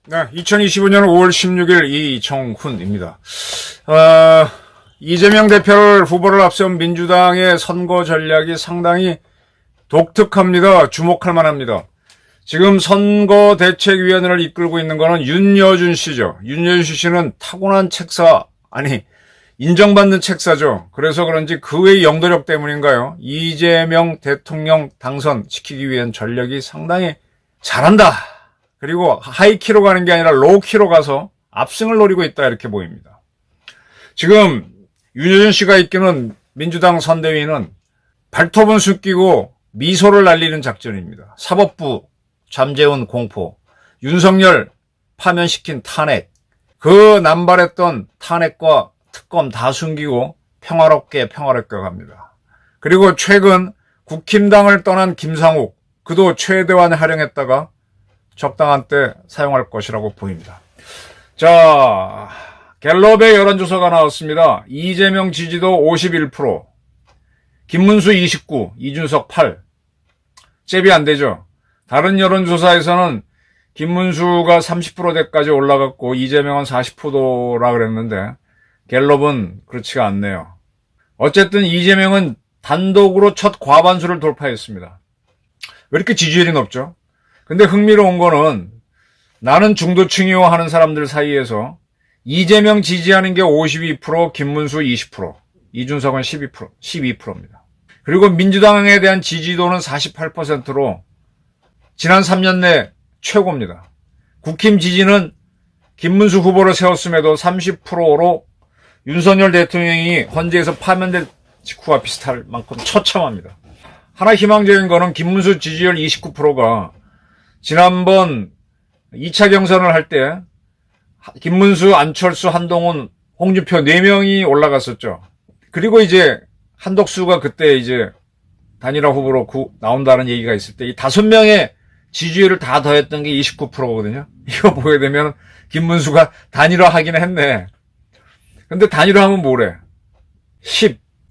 네, 2025년 5월 16일 이정훈입니다. 이재명 대표를 후보를 앞세운 민주당의 선거 전략이 상당히 독특합니다. 주목할 만합니다. 지금 선거대책위원회를 이끌고 있는 거는 윤여준 씨죠. 윤여준 씨는 타고난 책사, 아니 인정받는 책사죠. 그래서 그런지 그 외의 영도력 때문인가요? 이재명 대통령 당선시키기 위한 전략이 상당히 잘한다. 그리고 하이키로 가는 게 아니라 로우키로 가서 압승을 노리고 있다 이렇게 보입니다. 지금 윤여준 씨가 이끄는 민주당 선대위는 발톱은 숨기고 미소를 날리는 작전입니다. 사법부 잠재운 공포, 윤석열 파면시킨 탄핵, 그 남발했던 탄핵과 특검 다 숨기고 평화롭게 갑니다. 그리고 최근 국힘당을 떠난 김상욱, 그도 최대한 활용했다가 적당한 때 사용할 것이라고 보입니다. 자, 갤럽의 여론조사가 나왔습니다. 이재명 지지도 51%, 김문수 29, 이준석 8. 잽이 안 되죠. 다른 여론조사에서는 김문수가 30%대까지 올라갔고 이재명은 40%라 그랬는데 갤럽은 그렇지가 않네요. 어쨌든 이재명은 단독으로 첫 과반수를 돌파했습니다. 왜 이렇게 지지율이 높죠? 근데 흥미로운 거는 나는 중도층이요 하는 사람들 사이에서 이재명 지지하는 게 52%, 김문수 20%, 이준석은 12%입니다. 그리고 민주당에 대한 지지도는 48%로 지난 3년 내 최고입니다. 국힘 지지는 김문수 후보를 세웠음에도 30%로 윤석열 대통령이 헌재에서 파면된 직후와 비슷할 만큼 처참합니다. 하나 희망적인 거는 김문수 지지율 29%가 지난번 2차 경선을 할 때 김문수, 안철수, 한동훈, 홍준표 4명이 올라갔었죠. 그리고 이제 한덕수가 그때 이제 단일화 후보로 나온다는 얘기가 있을 때 이 5명의 지지율을 다 더했던 게 29%거든요. 이거 보게 되면 김문수가 단일화 하긴 했네. 근데 단일화하면 뭐래?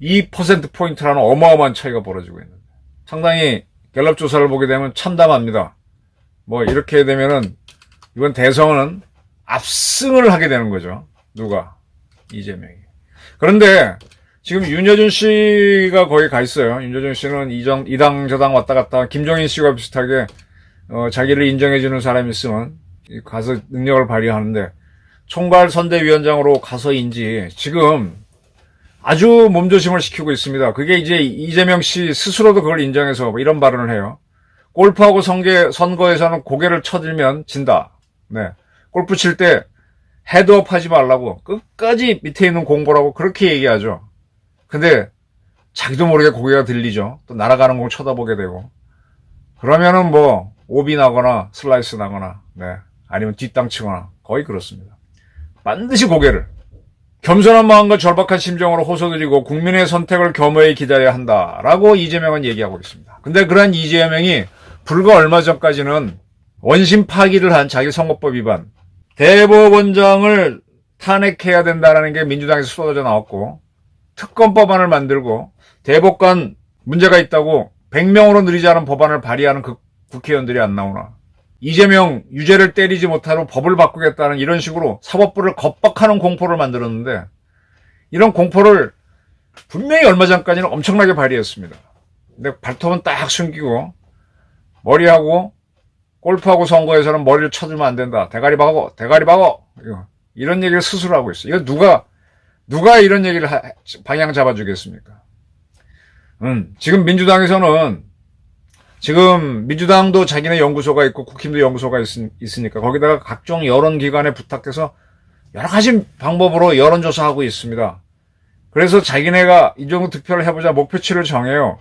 12%포인트라는 어마어마한 차이가 벌어지고 있는데. 상당히 갤럽 조사를 보게 되면 참담합니다. 뭐 이렇게 되면은 이번 대선은 압승을 하게 되는 거죠. 누가? 이재명이. 그런데 지금 윤여준 씨가 거기 가 있어요. 윤여준 씨는 이당 저당 왔다 갔다 김종인 씨와 비슷하게 자기를 인정해주는 사람이 있으면 가서 능력을 발휘하는데 총괄 선대위원장으로 가서인지 지금 아주 몸조심을 시키고 있습니다. 그게 이제 이재명 씨 스스로도 그걸 인정해서 이런 발언을 해요. 골프하고 선거에서는 고개를 쳐들면 진다. 네. 골프 칠 때 헤드업 하지 말라고 끝까지 밑에 있는 공보라고 그렇게 얘기하죠. 근데 자기도 모르게 고개가 들리죠. 또 날아가는 공 쳐다보게 되고. 그러면은 뭐 오비 나거나 슬라이스 나거나 네. 아니면 뒷땅 치거나 거의 그렇습니다. 반드시 고개를 겸손한 마음과 절박한 심정으로 호소드리고 국민의 선택을 겸허히 기다려야 한다라고 이재명은 얘기하고 있습니다. 근데 그러한 이재명이 불과 얼마 전까지는 원심 파기를 한 자기 선거법 위반, 대법원장을 탄핵해야 된다라는 게 민주당에서 쏟아져 나왔고 특검 법안을 만들고 대법관 문제가 있다고 100명으로 늘리지 않은 법안을 발의하는 그 국회의원들이 안 나오나. 이재명 유죄를 때리지 못하고 법을 바꾸겠다는 이런 식으로 사법부를 겁박하는 공포를 만들었는데 이런 공포를 분명히 얼마 전까지는 엄청나게 발휘했습니다. 근데 발톱은 딱 숨기고 머리하고 골프하고 선거에서는 머리를 쳐들면 안 된다. 대가리 박어. 이런 얘기를 스스로 하고 있어요. 이거 누가 이런 얘기를 방향 잡아주겠습니까? 지금 민주당에서는 지금 민주당도 자기네 연구소가 있고 국힘도 연구소가 있으니까 거기다가 각종 여론기관에 부탁해서 여러 가지 방법으로 여론조사하고 있습니다. 그래서 자기네가 이 정도 득표를 해보자 목표치를 정해요.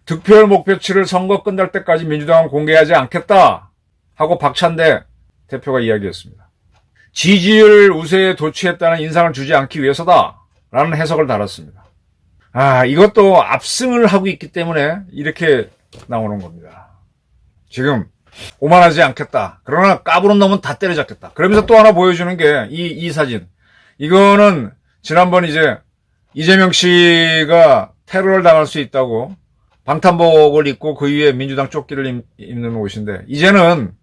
득표율 목표치를 선거 끝날 때까지 민주당은 공개하지 않겠다 하고 박찬대 대표가 이야기했습니다. 지지율 우세에 도취했다는 인상을 주지 않기 위해서다 라는 해석을 달았습니다. 이것도 압승을 하고 있기 때문에 이렇게 나오는 겁니다. 지금 오만하지 않겠다. 그러나 까부는 놈은 다 때려잡겠다. 그러면서 또 하나 보여주는 게 이 사진. 이거는 지난번 이제 이재명 씨가 테러를 당할 수 있다고 방탄복을 입고 그 위에 민주당 조끼를 입는 옷인데, 이제는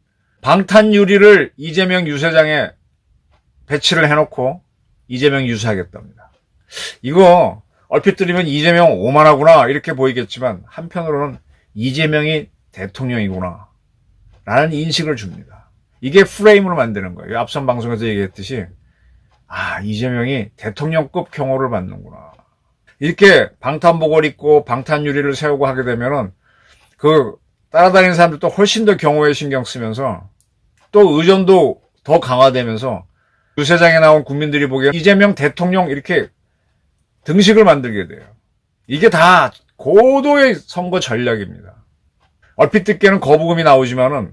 방탄 유리를 이재명 유세장에 배치를 해놓고 이재명 유세하겠답니다. 이거 얼핏 들으면 이재명 오만하구나 이렇게 보이겠지만, 한편으로는 이재명이 대통령이구나 라는 인식을 줍니다. 이게 프레임으로 만드는 거예요. 앞선 방송에서 얘기했듯이, 아, 이재명이 대통령급 경호를 받는구나. 이렇게 방탄복을 입고 방탄 유리를 세우고 하게 되면은 그 따라다니는 사람들도 훨씬 더 경호에 신경 쓰면서 또 의존도 더 강화되면서 유세장에 나온 국민들이 보기에 이재명 대통령 이렇게 등식을 만들게 돼요. 이게 다 고도의 선거 전략입니다. 얼핏 듣기에는 거부금이 나오지만은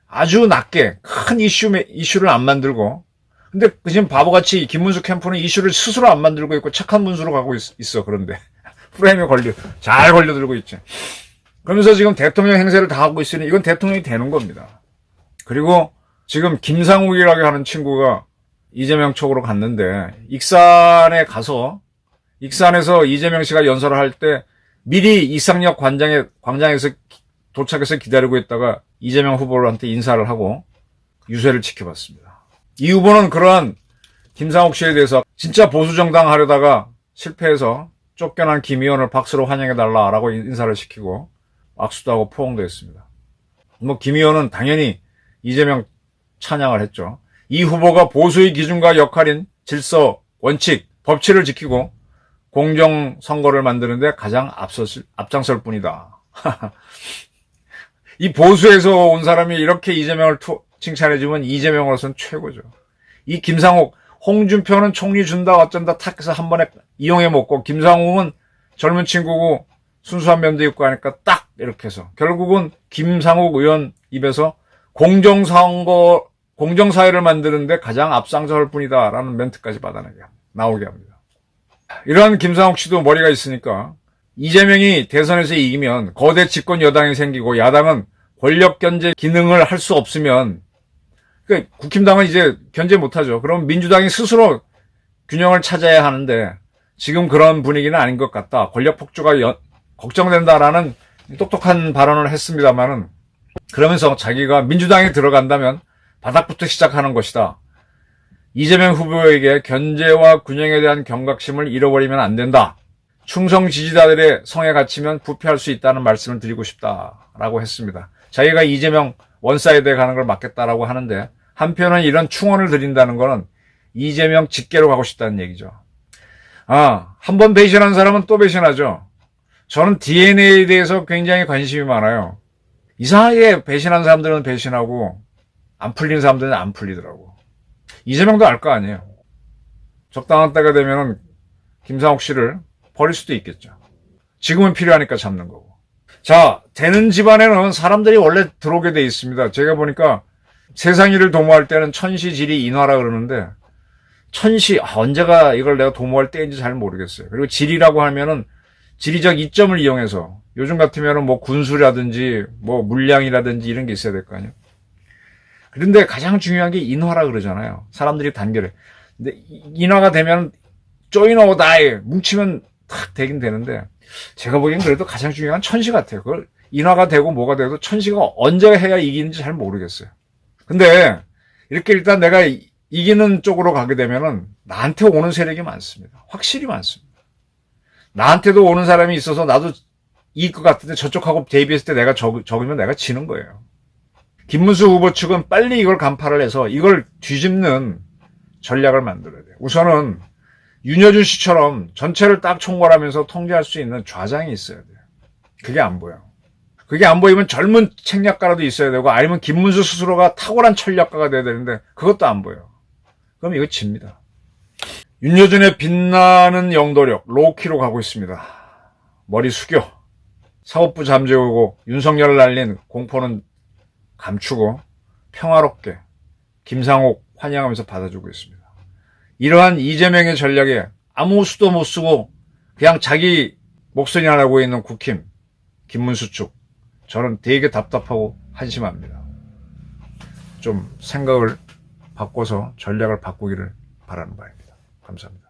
아주 낮게 큰 이슈를 안 만들고, 근데 지금 바보같이 김문수 캠프는 이슈를 스스로 안 만들고 있고 착한 문수로 가고 있어. 그런데 프레임에 잘 걸려들고 있지. 그러면서 지금 대통령 행세를 다 하고 있으니 이건 대통령이 되는 겁니다. 그리고 지금 김상욱이라고 하는 친구가 이재명 쪽으로 갔는데, 익산에서 이재명 씨가 연설을 할 때 미리 이상역 광장에서 도착해서 기다리고 있다가 이재명 후보한테 인사를 하고 유세를 지켜봤습니다. 이 후보는 그러한 김상욱 씨에 대해서 진짜 보수정당 하려다가 실패해서 쫓겨난 김 의원을 박수로 환영해달라라고 인사를 시키고 악수도 하고 포옹도 했습니다. 김 의원은 당연히 이재명 찬양을 했죠. 이 후보가 보수의 기준과 역할인 질서, 원칙, 법치를 지키고 공정선거를 만드는데 가장 앞장설 뿐이다. 이 보수에서 온 사람이 이렇게 이재명을 칭찬해주면 이재명으로서는 최고죠. 이 김상욱, 홍준표는 총리 준다 어쩐다 탁해서 한 번에 이용해 먹고, 김상욱은 젊은 친구고 순수한 면도 있고 하니까 딱 이렇게 해서 결국은 김상욱 의원 입에서 공정사회를 만드는데 가장 앞장설 뿐이다라는 멘트까지 나오게 합니다. 이러한 김상욱 씨도 머리가 있으니까 이재명이 대선에서 이기면 거대 집권 여당이 생기고 야당은 권력 견제 기능을 할 수 없으면, 그러니까 국힘당은 이제 견제 못하죠. 그럼 민주당이 스스로 균형을 찾아야 하는데 지금 그런 분위기는 아닌 것 같다. 권력 폭주가 걱정된다라는 똑똑한 발언을 했습니다만은, 그러면서 자기가 민주당에 들어간다면 바닥부터 시작하는 것이다. 이재명 후보에게 견제와 균형에 대한 경각심을 잃어버리면 안 된다. 충성 지지자들의 성에 갇히면 부패할 수 있다는 말씀을 드리고 싶다라고 했습니다. 자기가 이재명 원사이드에 가는 걸 막겠다라고 하는데, 한편은 이런 충원을 드린다는 거는 이재명 직계로 가고 싶다는 얘기죠. 한 번 배신한 사람은 또 배신하죠. 저는 DNA에 대해서 굉장히 관심이 많아요. 이상하게 배신한 사람들은 배신하고 안 풀린 사람들은 안 풀리더라고. 이재명도 알 거 아니에요. 적당한 때가 되면은 김상욱 씨를 버릴 수도 있겠죠. 지금은 필요하니까 잡는 거고. 자, 되는 집안에는 사람들이 원래 들어오게 돼 있습니다. 제가 보니까 세상 일을 도모할 때는 천시지리 인화라 그러는데, 언제가 이걸 내가 도모할 때인지 잘 모르겠어요. 그리고 지리라고 하면은 지리적 이점을 이용해서, 요즘 같으면은 뭐 군수라든지 뭐 물량이라든지 이런 게 있어야 될 거 아니에요. 그런데 가장 중요한 게 인화라 그러잖아요. 사람들이 단결해. 근데 인화가 되면 쪼이노 다이 뭉치면 탁 되긴 되는데, 제가 보기엔 그래도 가장 중요한 천시 같아요. 그걸 인화가 되고 뭐가 돼도 천시가 언제 해야 이기는지 잘 모르겠어요. 근데 이렇게 일단 내가 이기는 쪽으로 가게 되면은 나한테 오는 세력이 많습니다. 확실히 많습니다. 나한테도 오는 사람이 있어서 나도 이길 것 같은데 저쪽하고 대비했을 때 내가 적으면 내가 지는 거예요. 김문수 후보 측은 빨리 이걸 간파를 해서 이걸 뒤집는 전략을 만들어야 돼요. 우선은 윤여준 씨처럼 전체를 딱 총괄하면서 통제할 수 있는 좌장이 있어야 돼요. 그게 안 보여. 그게 안 보이면 젊은 책략가라도 있어야 되고, 아니면 김문수 스스로가 탁월한 전략가가 돼야 되는데 그것도 안 보여. 그럼 이거 집니다. 윤여준의 빛나는 영도력 로우키로 가고 있습니다. 머리 숙여 사법부 잠재우고 윤석열을 날린 공포는 감추고 평화롭게 김상욱 환영하면서 받아주고 있습니다. 이러한 이재명의 전략에 아무 수도 못 쓰고 그냥 자기 목소리나 내고 있는 국힘 김문수 쪽, 저는 되게 답답하고 한심합니다. 좀 생각을 바꿔서 전략을 바꾸기를 바라는 바입니다. 감사합니다.